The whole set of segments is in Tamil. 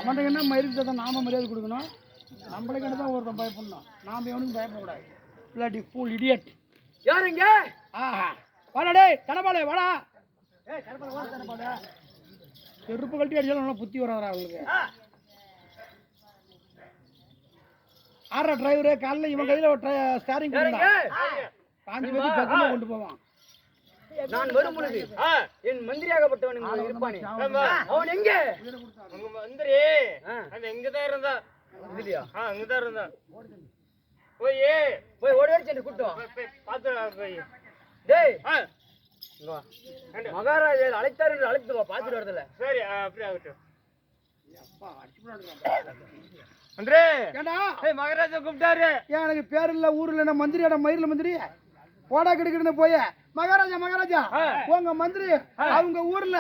அவனுக்கு என்ன மயிருக்கு தான் நாம மரியாதை கொடுக்கணும், நம்மளுக்கு தான் ஒருத்தன் பயப்படணும், நாம எவனுக்கும் பயப்படக்கூடாது. இல்லாட்டி ஃபுல் இடியட். யாருங்க? ஆஹா வாடா டேய் தனபாலே வாடா. ஏய் தனபாலே வா தனபாலே. செருப்பு கழட்டி அடிச்சாலும் நல்லா புத்தி வராதா அவங்களுக்கு. ஆற டிரைவரு காலைல இவன் கையில ஸ்டீரிங் கொடுத்தா காஞ்சி போய் பக்கமா கொண்டு போவான். நான் வரும் பொழுது என் மந்திரியாகப்பட்டவன் இங்க இருப்பானே, அவன் எங்க? உங்க மந்திரி அந்த எங்கதான் இருந்தா இல்லையா? அங்கதான் இருந்தா. போய் ஓடி சென்று கூட்டம் பாத்து. டேய் மகாராஜா அழைத்தார் என்று அழைத்து வா, பாத்துட்டு வரதுல. சரி அப்படியே ஆகட்டும். மந்திரி மகாராஜா கூப்பிட்டாரு. ஏன் எனக்கு பேர் இல்ல ஊர் இல்ல, நான் மந்திரியாட மயிரில் மந்திரி போடா கிடுக்கிட்டு போய மகாராஜா மகாராஜா உங்க மந்திரி அவங்க ஊர்ல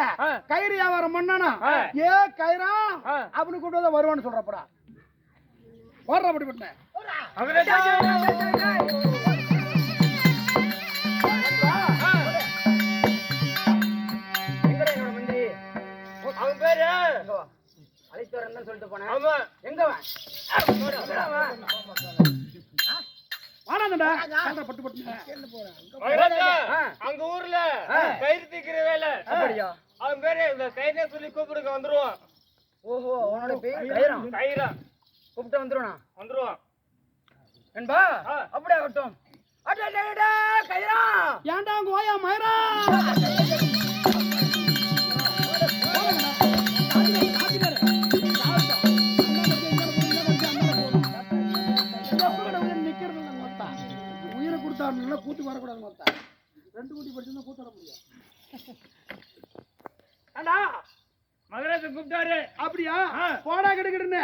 கயிறு வியாபாரம் பண்ணானா ஏ கயிறா அப்படின்னு கூப்பிட்டு வருவான்னு சொல்றப்படா ஓடுற அப்படி பண்ணேன். அவன் பேரு அழைத்து வரேன்னு சொல்லிட்டு போனேன். எங்க அங்க ஊர்ல கயிறு தீக்கிற வேலை. அப்படியா? அவன் பேரு இந்த கயிறே சொல்லி கூப்பிடுங்க வந்துருவான். ஓஹோ அவனோட பேர் கயிறா? கயிறா கூப்பிட்டு வந்துருவான் என்பா. அப்படியே ஆகட்டும். கயிறா ஏன்டா அங்க ஓயா மயிரா உயிரை கொடுத்தா கூட்டு வரக்கூடாது. மொத்தம் 2 கூட்டி படிச்சு கூட்டு வர முடியும். மகராஜா கூப்பிட்டாரு. அப்படியா? போடா கிடுக்கிடுன்னு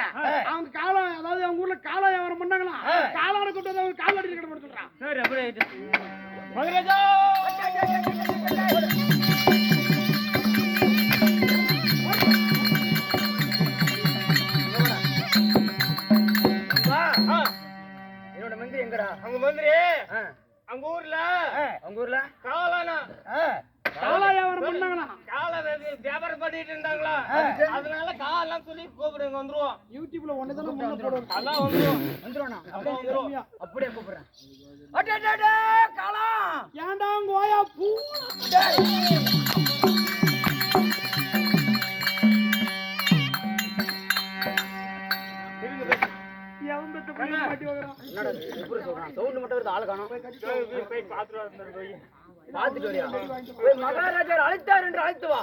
அவங்க காலம், அதாவது அவங்க ஊர்ல காலம் வியாபாரம் பண்ணாங்களா, காலான கூட்டு வந்து அவங்க கால் அடிச்சு கிட்ட போட சொல்றான். சரி அப்படியே மகராஜா என்னோட மந்திரி எங்கடா? அங்க மந்திரி அங்க ஊர்ல காலானா கால வியாபாரம் பண்ணாங்களா, கால வியாபாரம் பண்ணிட்டு இருந்தாங்களா, அதனால காலாம் சொல்லி கூப்பிடுங்க வந்துருவோம். யூடியூப்ல ஒன்னதான முன்ன போடுவோம். அதான் வந்துருவோம். வந்துருவானா? அப்படியே கூப்பிடுறேன். காலா ஏன்டா அங்க ஓயா பூ மகாராஜா அழைத்தார் என்று அழைத்து வா.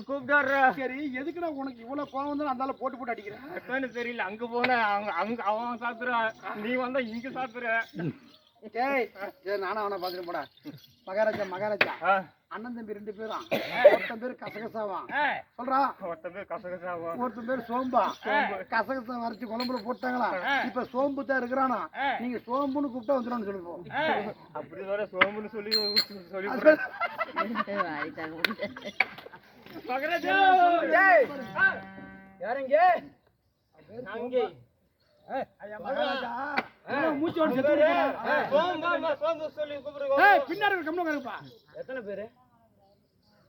கூப்பிட்டாரு. சரி எதுக்குடா உனக்கு இவ்வளவு கோவம் வந்து அந்த போட்டு போட்டு அடிக்கிறேன் தெரியல. அங்க போன அங்க அவன் சாப்பிடுற, நீ வந்தா இங்க சாப்பிடுற. நானும் அவனை பாத்துட்டு போடா. மகாராஜா அண்ணன் தம்பி 2 பேரும். ஒருத்தன் பேரு கசகசாவான் சொல்றா, ஒருத்தன் பேர் கசகசாவா, ஒருத்தன் பேரு சோம்பா. கசகசா வரைச்சு குழம்புல போட்டாங்களா, இப்ப சோம்பு தான் இருக்கிறானா, நீங்க சோம்புன்னு கூப்பிட்டா வந்துடும் சொல்லுவோம். அப்படி வர சோம்புன்னு சொல்லி மகாராஜா யாருங்க? எத்தனை பேரு?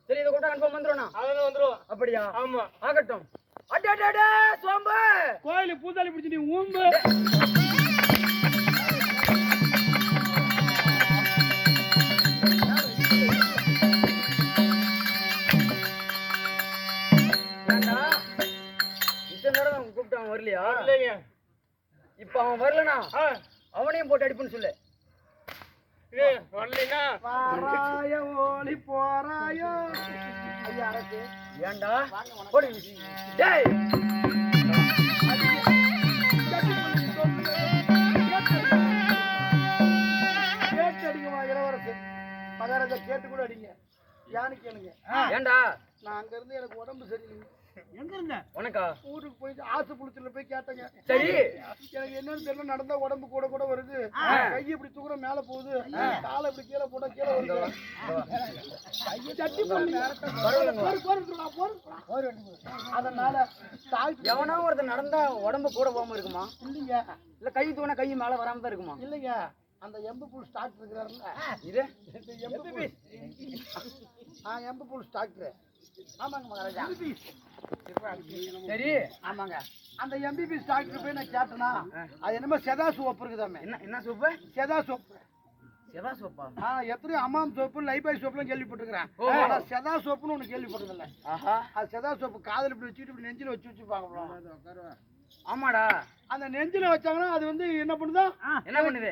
சரி இதை கூட கன்ஃபார்ம் வந்துரும். அப்படியா? ஆமா ஆகட்டும். சோம்பு கோயிலு பூசாலி பிடிச்சி நீ ஊம்பு வந்தானா அவனையும் போட்டு அடிப்புன்னு சொல்லு. இது வரலைன்னா வாராய ஓலி போறாயோ ஐயா அரசு ஏன்டா போடு. டேய் கேட்டு அடிங்கம்மா இளவரசு மகாராஜா கேட்டு கூட அடிங்க யானு கேளுங்க ஏன்டா நான் அங்க இருந்து எனக்கு உடம்பு சரியில்லைங்க எங்க இருந்த உனக்கா ஊருக்கு போய் ஆசை புளிச்சுல போய் கேட்டேங்க சரி எனக்கு என்னன்னு தெரியல நடந்தா உடம்பு கூட கூட வருது கை இப்படி தூக்குற மேல போகுது காலை இப்படி கீழே போட்டா கீழே வருது சட்டி பண்ணி அதனால எவனா ஒருத்தர் நடந்தா உடம்பு கூட போகாம இருக்குமா? இல்லைங்க இல்ல கை தூணா கை மேல வராம தான் இருக்குமா? இல்லைங்க அந்த எம்பு புல் ஸ்டாக் இருக்கிறாருல்ல இது இந்த எம்பு புல் எம்பு புல் டாக்டர் ஆமாங்க மகாராஜா சரி ஆமாங்க அந்த எம்பிபிஎஸ் டாக்டர் போய் நான் கேட்டேனா அது என்னமோ செதா சோப்பு இருக்குதாமே என்ன சோப்பு? செதா சோப்பு செவா சோப்பா? எத்தனையோ அம்மாம் சோப்பு லைபாய் சோப்புலாம் கேள்விப்பட்டிருக்கிறேன் ஆனா செதா சோப்புன்னு ஒண்ணு கேள்விப்பட்டதில்ல ஆஹா அது செதா சோப்பு காதல் இப்படி வச்சுட்டு இப்படி நெஞ்சில வச்சு வச்சுப்பாங்க ஆமாடா அந்த நெஞ்சில வச்சாங்கன்னா அது வந்து என்ன பண்ணுதா என்ன பண்ணுது?